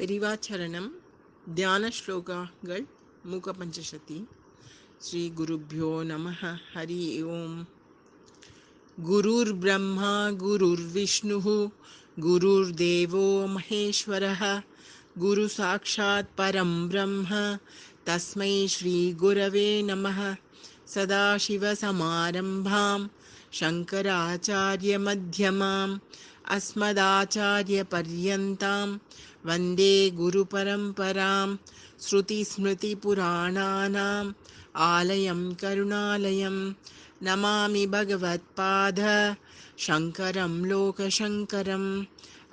പെരിവാചരണം ധ്യാന ശ്ലോകങ്ങൾ മൂകപഞ്ചശതി. ശ്രീ ഗുരുഭ്യോ നമഃ. ഹരി ഓം. ഗുരുർബ്രഹ്മ ഗുരുർവിഷ്ണുഃ ഗുരുർദേവോ മഹേശ്വരഃ ഗുരു സാക്ഷാത് പരം ബ്രഹ്മ തസ്മൈ ശ്രീ ഗുരവേ നമഃ. സദാശിവസമാരംഭാം ശങ്കരാചാര്യമധ്യമാം അസ്മദാചാര്യപര്യന്താം വന്ദേ ഗുരുപരമ്പരാം. ശ്രുതിസ്മൃതിപുരാണാനാം ആലയം കരുണാലയം നമാമി ഭഗവത്പാദ ശങ്കരം ലോകശങ്കരം.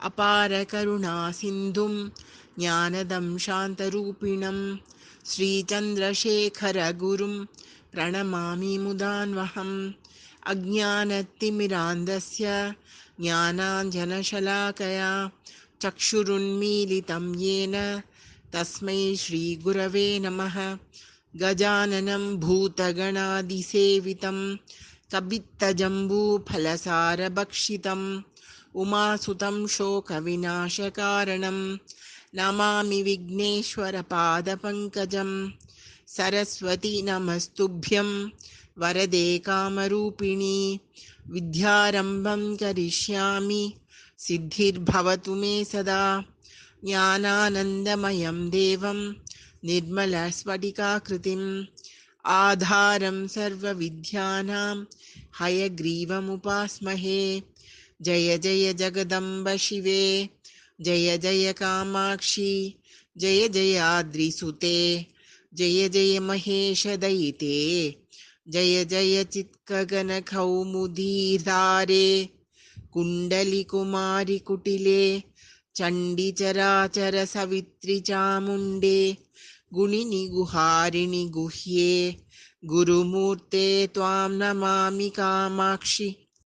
അപാര കരുണാസിന്ധും ജ്ഞാനദം ശാന്തരൂപിണം ശ്രീചന്ദ്രശേഖരഗുരും പ്രണമാമി മുദാന്വഹം. അജ്ഞാനത്തിമിരാന്ധസ്യ ജ്ഞാനാഞ്ജനശലാകയാ ചക്ഷുരുന്മീലിതം യേന തസ്മൈ ശ്രീഗുരവേ നമഃ. ഗജാനനം ഭൂതഗണാധിസേവിതം കപിത്തജംബൂഫലസാരഭക്ഷിതം ഉമാസുതം ശോകവിനാശകാരണം നമാമി വിഘ്നേശ്വരപാദപങ്കജം. സരസ്വതി നമസ്തുഭ്യം വരദേ കാമരൂപിണി. വിദ്യാരംഭം കരിഷ്യാമി സിദ്ധിർഭവതു മേ സദാ. ജ്ഞാനാനന്ദമയം ദേവം നിർമ്മലസ്ഫടികാകൃതിം ആധാരം സർവവിദ്യാനാം ഹയഗ്രീവമുപാസ്മഹേ. ജയ ജയ ജഗദംബ ശിവേ ജയ ജയ കാമാക്ഷി ജയ ജയാദ്രിസുതേ ജയ ജയ മഹേശദയിതേ ജയ ജയ ചിത്കഗനകൗമുദീധാരേ കുണ്ഡലികുമാരി കുട്ടിലേ ചണ്ഡിചരാചര സവിത്രി ചാമുണ്ഡേ ഗുണിനി ഗുഹാരിണി ഗുഹ്യേ ഗുരുമൂർത്തേ ത്വാം നമാമി കാമാക്ഷി.